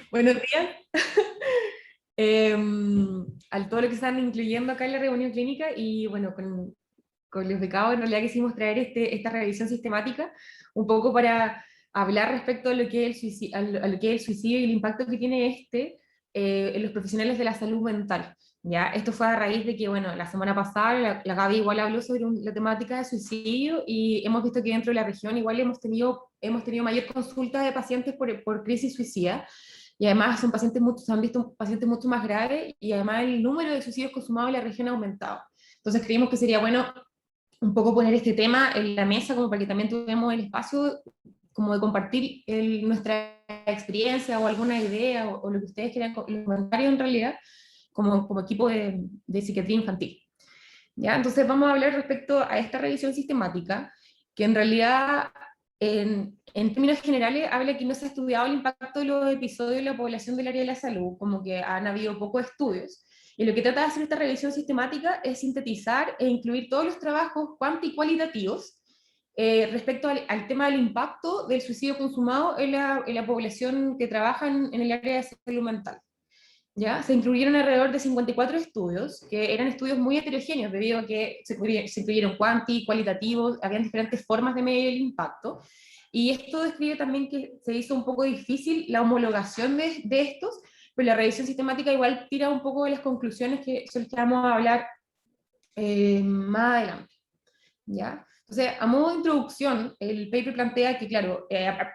Buenos días. Al todo lo que están incluyendo acá en la reunión clínica y bueno, con los becados en realidad quisimos traer esta revisión sistemática un poco para hablar respecto a lo que es el suicidio, a lo que es el suicidio y el impacto que tiene en los profesionales de la salud mental. ¿Ya? Esto fue a raíz de que, bueno, la semana pasada la Gaby igual habló sobre la temática de suicidio y hemos visto que dentro de la región igual hemos tenido mayor consulta de pacientes por crisis suicida y además se han visto pacientes mucho más graves y además el número de suicidios consumados en la región ha aumentado. Entonces creímos que sería bueno un poco poner este tema en la mesa como para que también tuviéramos el espacio como de compartir nuestra experiencia o alguna idea o lo que ustedes quieran comentar en realidad como equipo de psiquiatría infantil. ¿Ya? Entonces vamos a hablar respecto a esta revisión sistemática, que en realidad, en términos generales, habla que no se ha estudiado el impacto de los episodios en la población del área de la salud, como que han habido pocos estudios. Y lo que trata de hacer esta revisión sistemática es sintetizar e incluir todos los trabajos cuanti y cualitativos respecto al tema del impacto del suicidio consumado en la población que trabaja en el área de salud mental. ¿Ya? Se incluyeron alrededor de 54 estudios, que eran estudios muy heterogéneos, debido a que se incluyeron cuanti, cualitativos, habían diferentes formas de medir el impacto, y esto describe también que se hizo un poco difícil la homologación de estos, pero la revisión sistemática igual tira un poco de las conclusiones que son las que vamos a hablar más adelante. ¿Ya? Entonces, a modo de introducción, el paper plantea que, claro,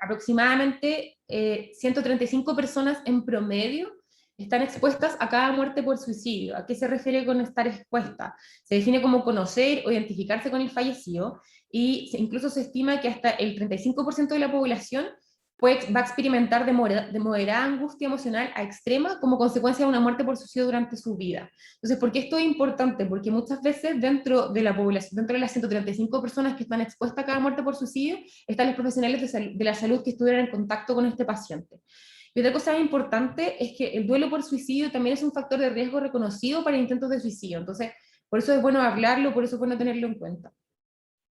aproximadamente 135 personas en promedio están expuestas a cada muerte por suicidio. ¿A qué se refiere con estar expuesta? Se define como conocer o identificarse con el fallecido y incluso se estima que hasta el 35% de la población va a experimentar de moderada angustia emocional a extrema como consecuencia de una muerte por suicidio durante su vida. Entonces, ¿por qué esto es importante? Porque muchas veces dentro de la población, dentro de las 135 personas que están expuestas a cada muerte por suicidio, están los profesionales de la salud que estuvieron en contacto con este paciente. Y otra cosa importante es que el duelo por suicidio también es un factor de riesgo reconocido para intentos de suicidio. Entonces, por eso es bueno hablarlo, por eso es bueno tenerlo en cuenta.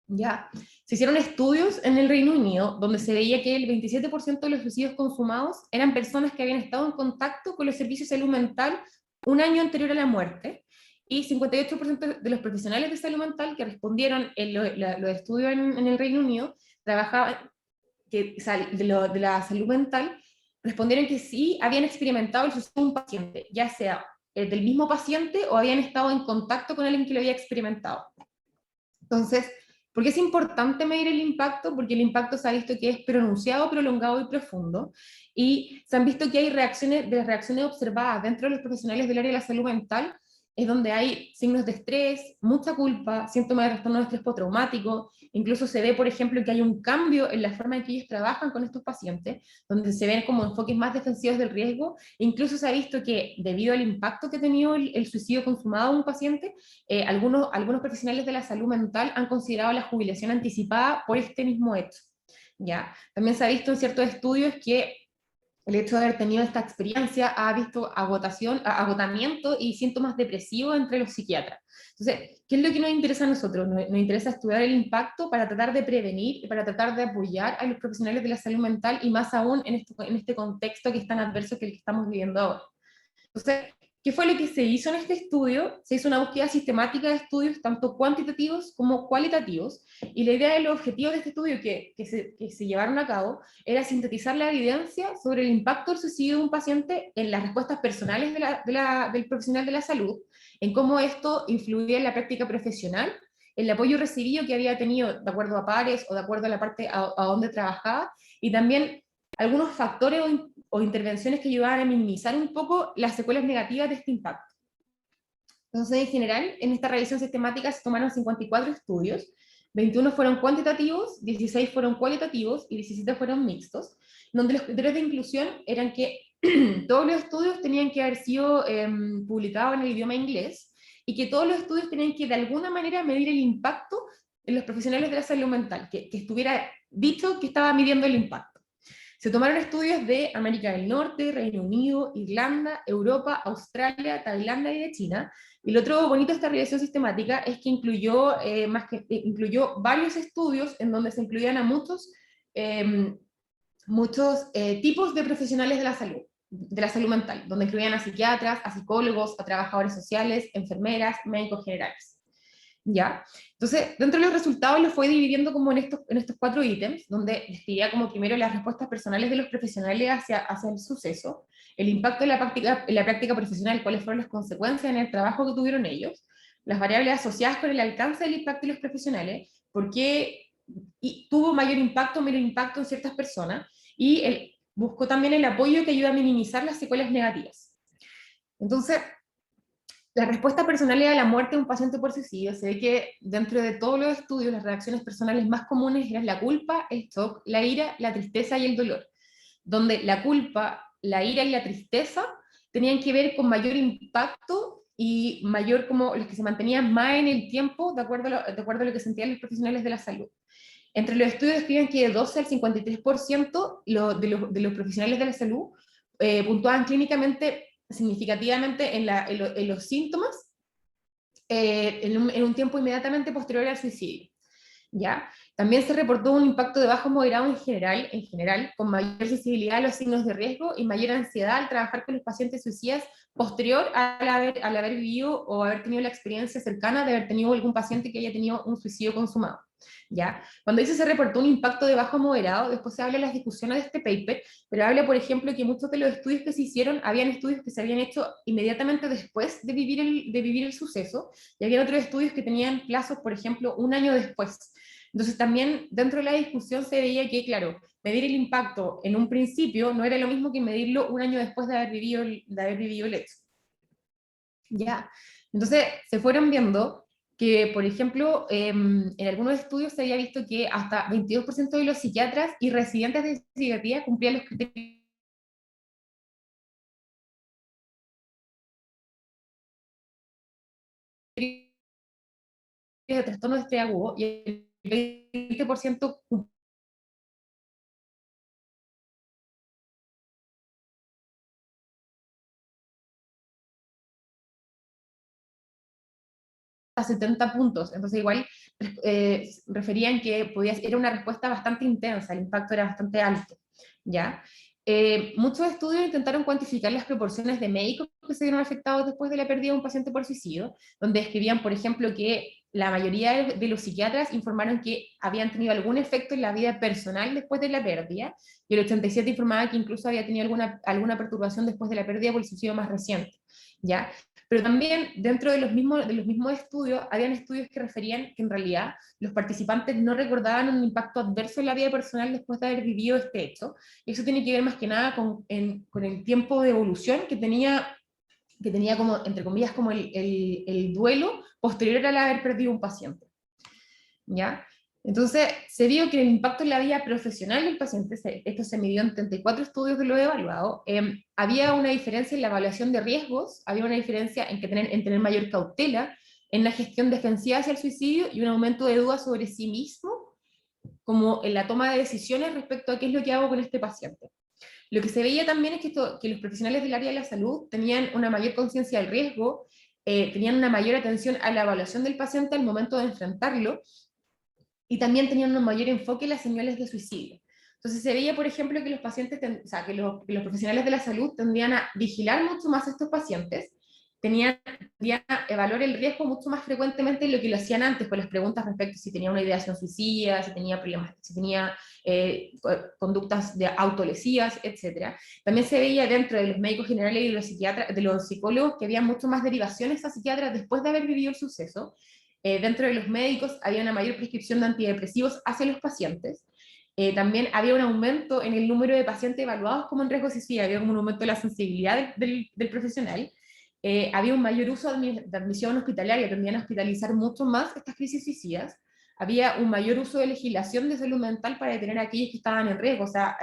Ya, se hicieron estudios en el Reino Unido donde se veía que el 27% de los suicidios consumados eran personas que habían estado en contacto con los servicios de salud mental un año anterior a la muerte, y 58% de los profesionales de salud mental que respondieron en los estudios en el Reino Unido trabajaban de la salud mental, respondieron que sí habían experimentado el suicidio de un paciente, ya sea del mismo paciente o habían estado en contacto con alguien que lo había experimentado. Entonces, ¿por qué es importante medir el impacto? Porque el impacto se ha visto que es pronunciado, prolongado y profundo, y se han visto que hay de las reacciones observadas dentro de los profesionales del área de la salud mental, es donde hay signos de estrés, mucha culpa, síntomas de trastorno de estrés postraumático, incluso se ve, por ejemplo, que hay un cambio en la forma en que ellos trabajan con estos pacientes, donde se ven como enfoques más defensivos del riesgo, incluso se ha visto que debido al impacto que ha tenido el suicidio consumado a un paciente, algunos profesionales de la salud mental han considerado la jubilación anticipada por este mismo hecho. ¿Ya? También se ha visto en ciertos estudios que el hecho de haber tenido esta experiencia ha visto agotamiento y síntomas depresivos entre los psiquiatras. Entonces, ¿qué es lo que nos interesa a nosotros? Nos interesa estudiar el impacto para tratar de prevenir y para tratar de apoyar a los profesionales de la salud mental, y más aún en este contexto que es tan adverso que el que estamos viviendo ahora. Entonces, ¿qué fue lo que se hizo en este estudio? Se hizo una búsqueda sistemática de estudios, tanto cuantitativos como cualitativos, y la idea de los objetivos de este estudio que se llevaron a cabo era sintetizar la evidencia sobre el impacto del suicidio de un paciente en las respuestas personales del profesional de la salud, en cómo esto influía en la práctica profesional, el apoyo recibido que había tenido de acuerdo a pares o de acuerdo a la parte a donde trabajaba, y también algunos factores o intervenciones que ayudaban a minimizar un poco las secuelas negativas de este impacto. Entonces, en general, en esta revisión sistemática se tomaron 54 estudios, 21 fueron cuantitativos, 16 fueron cualitativos y 17 fueron mixtos, donde los criterios de inclusión eran que todos los estudios tenían que haber sido publicados en el idioma inglés, y que todos los estudios tenían que de alguna manera medir el impacto en los profesionales de la salud mental, que estuviera dicho que estaba midiendo el impacto. Se tomaron estudios de América del Norte, Reino Unido, Irlanda, Europa, Australia, Tailandia y de China. Y lo otro bonito de esta revisión sistemática es que incluyó varios estudios en donde se incluían a muchos tipos de profesionales de la salud. de la salud mental, donde incluían a psiquiatras, a psicólogos, a trabajadores sociales, enfermeras, médicos generales. ¿Ya? Entonces, dentro de los resultados los fue dividiendo como en estos 4 ítems, donde describía como primero las respuestas personales de los profesionales hacia el suceso, el impacto en la práctica profesional, cuáles fueron las consecuencias en el trabajo que tuvieron ellos, las variables asociadas con el alcance del impacto de los profesionales, por qué tuvo mayor impacto o menor impacto en ciertas personas, y buscó también el apoyo que ayuda a minimizar las secuelas negativas. Entonces, la respuesta personal a la muerte de un paciente por suicidio, se ve que dentro de todos los estudios, las reacciones personales más comunes eran la culpa, el shock, la ira, la tristeza y el dolor, donde la culpa, la ira y la tristeza tenían que ver con mayor impacto y mayor como los que se mantenían más en el tiempo, de acuerdo a lo que sentían los profesionales de la salud. Entre los estudios describen que de 12 al 53% de los profesionales de la salud puntuaban clínicamente significativamente en los síntomas en un tiempo inmediatamente posterior al suicidio. ¿Ya? También se reportó un impacto de bajo moderado en general, con mayor sensibilidad a los signos de riesgo y mayor ansiedad al trabajar con los pacientes suicidas posterior al haber vivido o haber tenido la experiencia cercana de haber tenido algún paciente que haya tenido un suicidio consumado. ¿Ya? Cuando dice se reportó un impacto de bajo moderado, después se habla de las discusiones de este paper, pero habla, por ejemplo, que muchos de los estudios que se hicieron, habían estudios que se habían hecho inmediatamente después de vivir el suceso, y había otros estudios que tenían plazos, por ejemplo, un año después. Entonces también dentro de la discusión se veía que, claro, medir el impacto en un principio no era lo mismo que medirlo un año después de haber vivido el hecho. ¿Ya? Entonces se fueron viendo que, por ejemplo, en algunos estudios se había visto que hasta 22% de los psiquiatras y residentes de psiquiatría cumplían los criterios de trastorno de estrés agudo y el 20% a 70 puntos. Entonces igual referían que era una respuesta bastante intensa, el impacto era bastante alto. ¿Ya? Muchos estudios intentaron cuantificar las proporciones de médicos que se vieron afectados después de la pérdida de un paciente por suicidio, donde describían, por ejemplo, que la mayoría de los psiquiatras informaron que habían tenido algún efecto en la vida personal después de la pérdida, y el 87% informaba que incluso había tenido alguna perturbación después de la pérdida por el suicidio más reciente. ¿Ya? Pero también dentro de los mismos estudios, habían estudios que referían que en realidad los participantes no recordaban un impacto adverso en la vida personal después de haber vivido este hecho, y eso tiene que ver más que nada con el tiempo de evolución que tenía como, entre comillas, como el duelo posterior al haber perdido un paciente. ¿Ya? Entonces, se vio que el impacto en la vida profesional del paciente, esto se midió en 34 estudios de lo evaluado, había una diferencia en la evaluación de riesgos, había una diferencia en tener mayor cautela, en la gestión defensiva hacia el suicidio y un aumento de dudas sobre sí mismo, como en la toma de decisiones respecto a qué es lo que hago con este paciente. Lo que se veía también es que los profesionales del área de la salud tenían una mayor conciencia del riesgo, tenían una mayor atención a la evaluación del paciente al momento de enfrentarlo, y también tenían un mayor enfoque en las señales de suicidio. Entonces se veía, por ejemplo, que los pacientes, o sea, que los profesionales de la salud tendrían a vigilar mucho más a estos pacientes, tendrían a evaluar el riesgo mucho más frecuentemente de lo que lo hacían antes, con las preguntas respecto a si tenía una ideación suicida, si tenía problemas, si tenía conductas de autolesivas, etc. También se veía dentro de los médicos generales y de los psiquiatras, de los psicólogos, que había mucho más derivaciones a psiquiatras después de haber vivido el suceso. Dentro de los médicos había una mayor prescripción de antidepresivos hacia los pacientes. También había un aumento en el número de pacientes evaluados como en riesgo suicida, había como un aumento de la sensibilidad del profesional. Había un mayor uso de admisión hospitalaria, tendían a hospitalizar mucho más estas crisis suicidas. Había un mayor uso de legislación de salud mental para detener a aquellos que estaban en riesgo, o sea,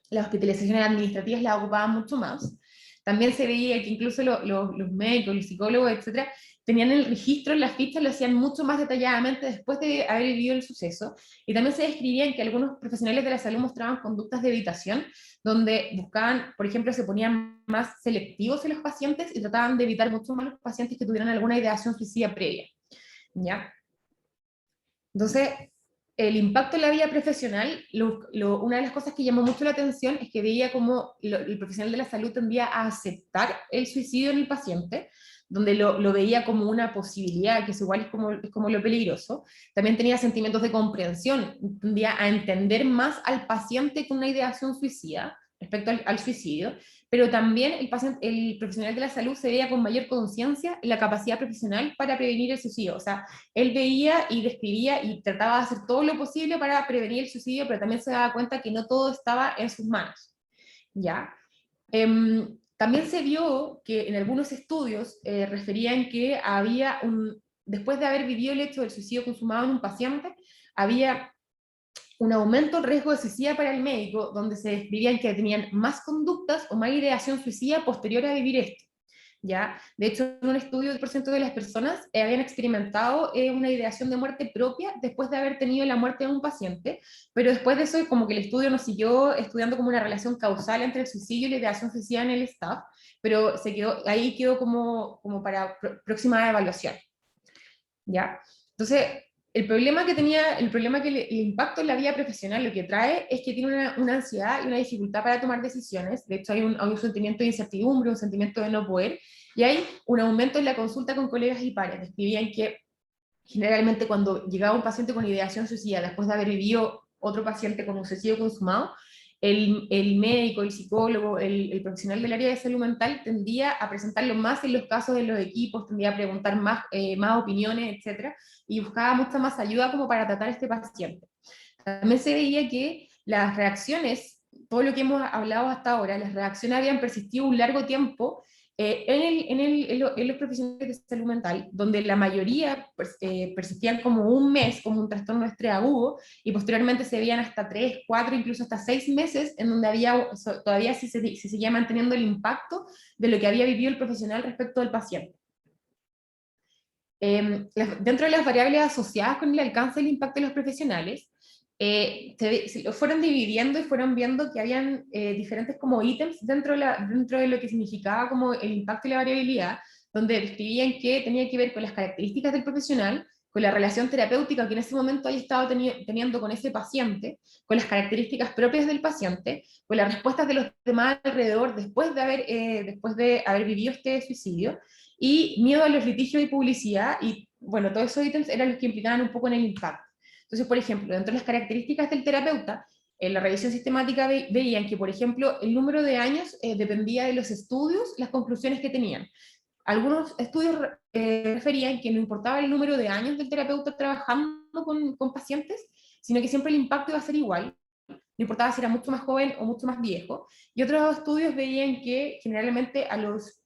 las hospitalizaciones administrativas las ocupaban mucho más. También se veía que incluso los médicos, los psicólogos, etcétera, tenían el registro, las fichas lo hacían mucho más detalladamente después de haber vivido el suceso, y también se describían que algunos profesionales de la salud mostraban conductas de evitación, donde buscaban, por ejemplo, se ponían más selectivos en los pacientes y trataban de evitar mucho más los pacientes que tuvieran alguna ideación suicida previa, ¿ya? Entonces, el impacto en la vida profesional, una de las cosas que llamó mucho la atención es que veía como el profesional de la salud tendía a aceptar el suicidio en el paciente, donde lo veía como una posibilidad, que es igual es como lo peligroso. También tenía sentimientos de comprensión, tendía a entender más al paciente con una ideación suicida respecto al suicidio, pero también el profesional de la salud se veía con mayor conciencia en la capacidad profesional para prevenir el suicidio. O sea, él veía y describía y trataba de hacer todo lo posible para prevenir el suicidio, pero también se daba cuenta que no todo estaba en sus manos, ¿ya? También se vio que en algunos estudios referían que después de haber vivido el hecho del suicidio consumado en un paciente, había un aumento del riesgo de suicida para el médico, donde se describían que tenían más conductas o más ideación suicida posterior a vivir esto. ¿Ya? De hecho, en un estudio, el porcentaje de las personas habían experimentado una ideación de muerte propia después de haber tenido la muerte de un paciente, pero después de eso, como que el estudio nos siguió estudiando como una relación causal entre el suicidio y la ideación suicida en el staff, pero ahí quedó como para próxima evaluación. ¿Ya? Entonces, el problema que el impacto en la vida profesional lo que trae es que tiene una ansiedad y una dificultad para tomar decisiones. De hecho, hay un sentimiento de incertidumbre, un sentimiento de no poder, y hay un aumento en la consulta con colegas y pares. Describían que generalmente cuando llegaba un paciente con ideación suicida después de haber vivido otro paciente con un suicidio consumado, el médico, el psicólogo, el profesional del área de salud mental tendía a presentarlo más en los casos de los equipos, tendía a preguntar más opiniones, etcétera, y buscaba mucha más ayuda como para tratar a este paciente. También se veía que las reacciones, todo lo que hemos hablado hasta ahora, las reacciones habían persistido un largo tiempo en los profesionales de salud mental, donde la mayoría persistían como un mes, como un trastorno de estrés agudo, y posteriormente se veían hasta 3, 4, incluso hasta 6 meses, en donde todavía se seguía manteniendo el impacto de lo que había vivido el profesional respecto al paciente. Dentro de las variables asociadas con el alcance del impacto de los profesionales, se lo fueron dividiendo y fueron viendo que habían diferentes como ítems dentro de lo que significaba como el impacto y la variabilidad, donde describían que tenía que ver con las características del profesional, con la relación terapéutica que en ese momento haya estado teniendo con ese paciente, con las características propias del paciente, con las respuestas de los demás alrededor después de haber vivido este suicidio, y miedo a los litigios y publicidad, y bueno, todos esos ítems eran los que implicaban un poco en el impacto. Entonces, por ejemplo, dentro de las características del terapeuta, en la revisión sistemática veían que, por ejemplo, el número de años dependía de los estudios, las conclusiones que tenían. Algunos estudios referían que no importaba el número de años del terapeuta trabajando con pacientes, sino que siempre el impacto iba a ser igual, no importaba si era mucho más joven o mucho más viejo. Y otros estudios veían que generalmente a los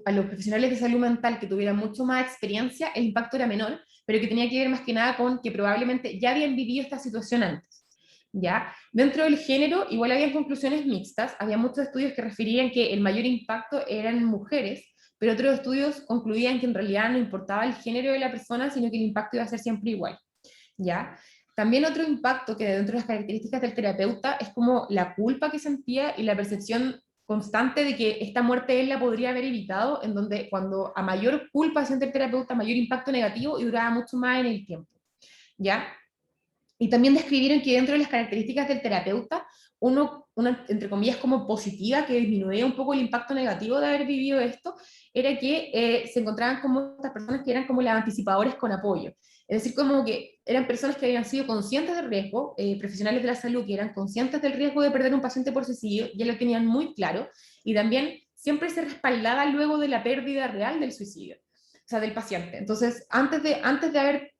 profesionales de salud mental que tuvieran mucho más experiencia, el impacto era menor, pero que tenía que ver más que nada con que probablemente ya habían vivido esta situación antes. ¿Ya? Dentro del género, igual había conclusiones mixtas, había muchos estudios que referían que el mayor impacto eran mujeres, pero otros estudios concluían que en realidad no importaba el género de la persona, sino que el impacto iba a ser siempre igual. ¿Ya? También otro impacto que dentro de las características del terapeuta es como la culpa que sentía y la percepción constante de que esta muerte él la podría haber evitado, en donde cuando a mayor culpa siente el terapeuta, mayor impacto negativo y duraba mucho más en el tiempo. ¿Ya? Y también describieron que dentro de las características del terapeuta, una, entre comillas, como positiva, que disminuía un poco el impacto negativo de haber vivido esto, era que se encontraban como estas personas que eran como las anticipadores con apoyo. Es decir, como que eran personas que habían sido conscientes del riesgo, profesionales de la salud que eran conscientes del riesgo de perder un paciente por suicidio, ya lo tenían muy claro, y también siempre se respaldaba luego de la pérdida real del suicidio, o sea, del paciente. Entonces, antes de haber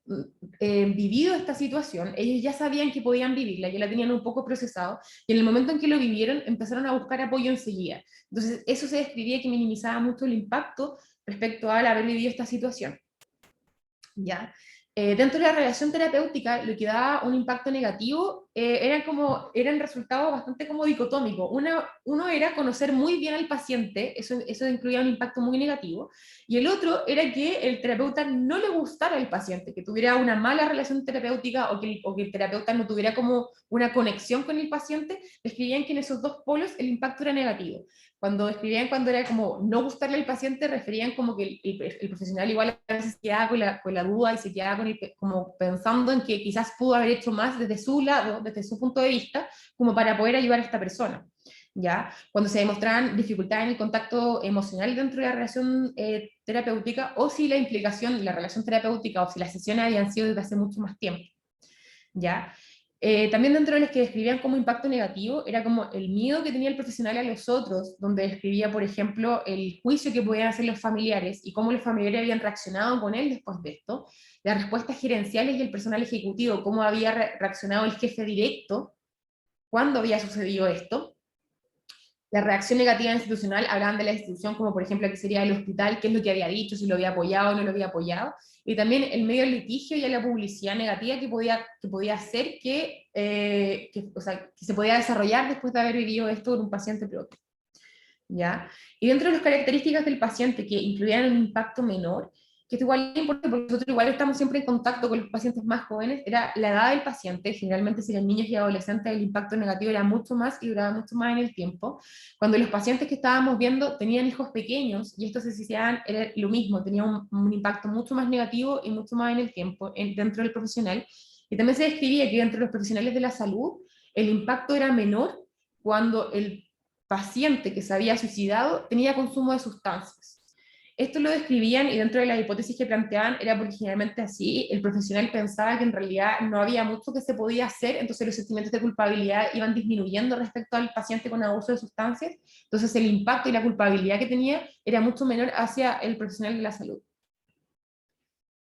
vivido esta situación, ellos ya sabían que podían vivirla, ya la tenían un poco procesado, y en el momento en que lo vivieron, empezaron a buscar apoyo enseguida. Entonces, eso se describía que minimizaba mucho el impacto respecto al haber vivido esta situación. ¿Ya? Dentro de la relación terapéutica, lo que da un impacto negativo eran resultados bastante como dicotómicos. Uno era conocer muy bien al paciente, eso incluía un impacto muy negativo, y el otro era que el terapeuta no le gustara al paciente, que tuviera una mala relación terapéutica o que el terapeuta no tuviera como una conexión con el paciente. Describían que en esos dos polos el impacto era negativo. Cuando describían cuando era como no gustarle al paciente, referían como que el profesional igual a veces se quedaba con la duda y se quedaba como pensando en que quizás pudo haber hecho más desde su lado, desde su punto de vista, como para poder ayudar a esta persona. ¿Ya? Cuando se demostraban dificultades en el contacto emocional dentro de la relación terapéutica, o si la implicación, la relación terapéutica, o si las sesiones habían sido desde hace mucho más tiempo. ¿Ya? También dentro de los que describían como impacto negativo, era como el miedo que tenía el profesional a los otros, donde describía, por ejemplo, el juicio que podían hacer los familiares y cómo los familiares habían reaccionado con él después de esto, las respuestas gerenciales y el personal ejecutivo, cómo había reaccionado el jefe directo cuando había sucedido esto. La reacción negativa institucional, hablaban de la institución como por ejemplo que sería el hospital, qué es lo que había dicho, si lo había apoyado o no lo había apoyado, y también el medio del litigio y a la publicidad negativa que podía hacer o sea, que se podía desarrollar después de haber vivido esto con un paciente propio. ¿Ya? Y dentro de las características del paciente que incluían un impacto menor, que es igual importante porque nosotros igual estamos siempre en contacto con los pacientes más jóvenes, era la edad del paciente. Generalmente si eran niños y adolescentes el impacto negativo era mucho más y duraba mucho más en el tiempo. Cuando los pacientes que estábamos viendo tenían hijos pequeños, y estos se suicidaban, era lo mismo, tenía un impacto mucho más negativo y mucho más en el tiempo dentro del profesional. Y también se describía que dentro de los profesionales de la salud el impacto era menor cuando el paciente que se había suicidado tenía consumo de sustancias. Esto lo describían, y dentro de las hipótesis que planteaban era porque generalmente así el profesional pensaba que en realidad no había mucho que se podía hacer, entonces los sentimientos de culpabilidad iban disminuyendo respecto al paciente con abuso de sustancias, entonces el impacto y la culpabilidad que tenía era mucho menor hacia el profesional de la salud.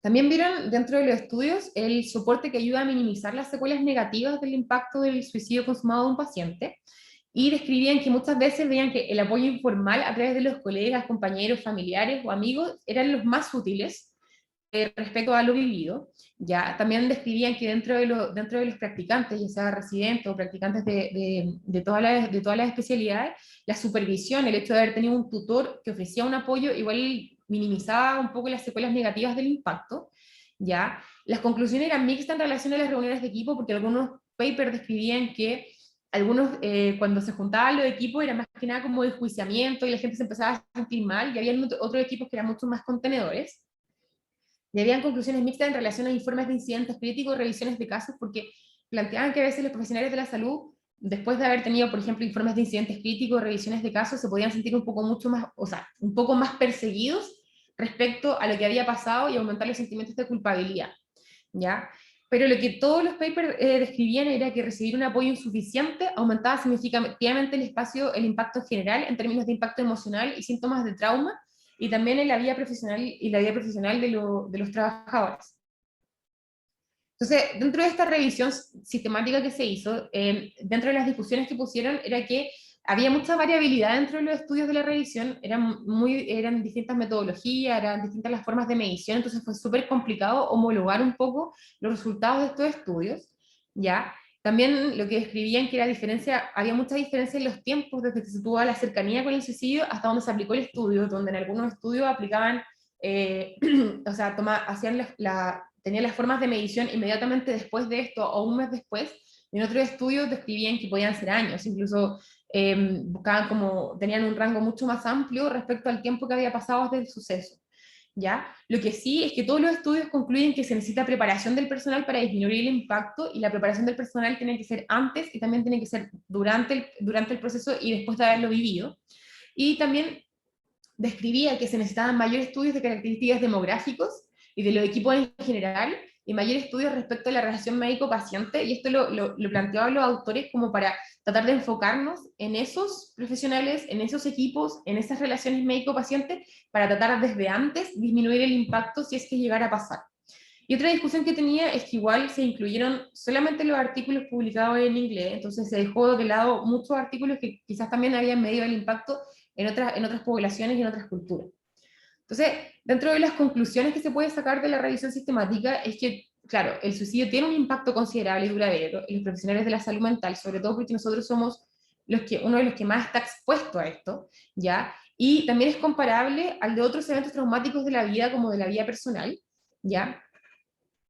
También vieron dentro de los estudios el soporte que ayuda a minimizar las secuelas negativas del impacto del suicidio consumado de un paciente, y describían que muchas veces veían que el apoyo informal a través de los colegas, compañeros, familiares o amigos eran los más útiles respecto a lo vivido. Ya también describían que dentro de los practicantes, ya sea residentes o practicantes de todas las especialidades, la supervisión, el hecho de haber tenido un tutor que ofrecía un apoyo, igual minimizaba un poco las secuelas negativas del impacto. Ya las conclusiones eran mixtas en relación a las reuniones de equipo, porque algunos papers describían que algunos, cuando se juntaban los equipos, era más que nada como enjuiciamiento y la gente se empezaba a sentir mal, y había otros equipos que eran mucho más contenedores. Y habían conclusiones mixtas en relación a informes de incidentes críticos, revisiones de casos, porque planteaban que a veces los profesionales de la salud, después de haber tenido, por ejemplo, informes de incidentes críticos, revisiones de casos, se podían sentir un poco mucho más, o sea, un poco más perseguidos respecto a lo que había pasado y aumentar los sentimientos de culpabilidad, ¿ya? Pero lo que todos los papers describían era que recibir un apoyo insuficiente aumentaba significativamente el impacto general en términos de impacto emocional y síntomas de trauma, y también en la vida profesional y la vida profesional de los trabajadores. Entonces, dentro de esta revisión sistemática que se hizo, dentro de las discusiones que pusieron, era que había mucha variabilidad dentro de los estudios de la revisión, eran distintas metodologías, eran distintas las formas de medición, entonces fue súper complicado homologar un poco los resultados de estos estudios, ¿ya? También lo que describían que había mucha diferencia en los tiempos desde que se tuvo la cercanía con el suicidio hasta donde se aplicó el estudio, donde en algunos estudios aplicaban, o sea, tenían las formas de medición inmediatamente después de esto o un mes después, y en otros estudios describían que podían ser años, incluso buscaban tenían un rango mucho más amplio respecto al tiempo que había pasado desde el suceso. ¿Ya? Lo que sí es que todos los estudios concluyen que se necesita preparación del personal para disminuir el impacto, y la preparación del personal tiene que ser antes y también tiene que ser durante el proceso y después de haberlo vivido. Y también describía que se necesitaban mayores estudios de características demográficos y de los equipos en general, y mayores estudios respecto a la relación médico-paciente, y esto lo planteaban los autores como para tratar de enfocarnos en esos profesionales, en esos equipos, en esas relaciones médico-paciente, para tratar desde antes disminuir el impacto si es que llegara a pasar. Y otra discusión que tenía es que igual se incluyeron solamente los artículos publicados en inglés, entonces se dejó de lado muchos artículos que quizás también habían medido el impacto en otras poblaciones y en otras culturas. Entonces, dentro de las conclusiones que se puede sacar de la revisión sistemática es que claro, el suicidio tiene un impacto considerable y duradero en los profesionales de la salud mental, sobre todo porque nosotros somos uno de los que más está expuesto a esto, ¿ya? Y también es comparable al de otros eventos traumáticos de la vida, como de la vida personal, ¿ya?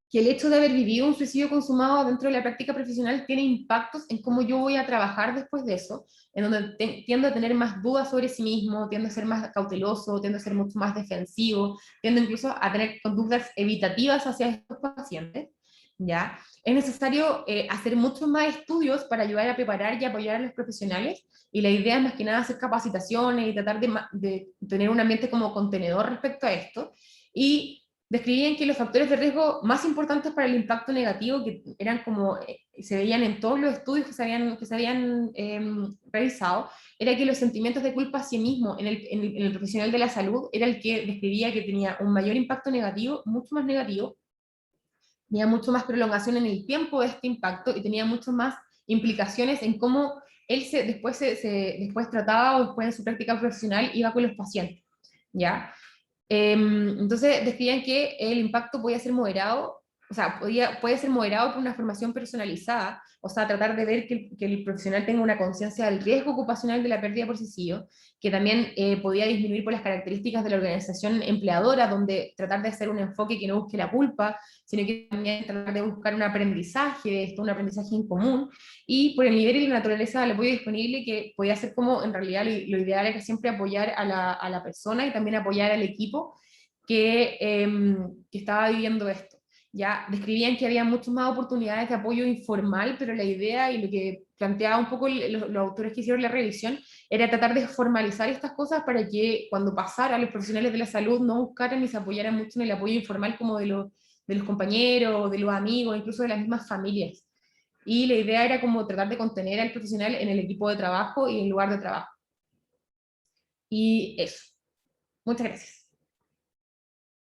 Que el hecho de haber vivido un suicidio consumado dentro de la práctica profesional tiene impactos en cómo yo voy a trabajar después de eso, en donde tiendo a tener más dudas sobre sí mismo, tiendo a ser más cauteloso, tiendo a ser mucho más defensivo, tiendo incluso a tener conductas evitativas hacia estos pacientes, ¿ya? Es necesario hacer muchos más estudios para ayudar a preparar y apoyar a los profesionales, y la idea es más que nada hacer capacitaciones y tratar de tener un ambiente como contenedor respecto a esto, y describían que los factores de riesgo más importantes para el impacto negativo, que eran como se veían en todos los estudios que se habían revisado, era que los sentimientos de culpa a sí mismo en el profesional de la salud era el que describía que tenía un mayor impacto negativo, mucho más negativo, tenía mucho más prolongación en el tiempo de este impacto y tenía mucho más implicaciones en cómo él después trataba o después en su práctica profesional iba con los pacientes, ¿ya? Entonces describían que el impacto podía ser moderado, o sea, puede ser moderado por una formación personalizada, o sea, tratar de ver que el profesional tenga una conciencia del riesgo ocupacional de la pérdida por suicidio, que también podía disminuir por las características de la organización empleadora, donde tratar de hacer un enfoque que no busque la culpa, sino que también tratar de buscar un aprendizaje de esto, un aprendizaje en común, y por el nivel y la naturaleza del apoyo disponible, que podía ser como en realidad lo ideal era siempre apoyar a la persona y también apoyar al equipo que estaba viviendo esto. Ya describían que había muchas más oportunidades de apoyo informal, pero la idea y lo que planteaba un poco los autores que hicieron la revisión era tratar de formalizar estas cosas para que cuando pasara los profesionales de la salud no buscaran ni se apoyaran mucho en el apoyo informal como de los compañeros, de los amigos, incluso de las mismas familias. Y la idea era como tratar de contener al profesional en el equipo de trabajo y en el lugar de trabajo. Y eso. Muchas gracias.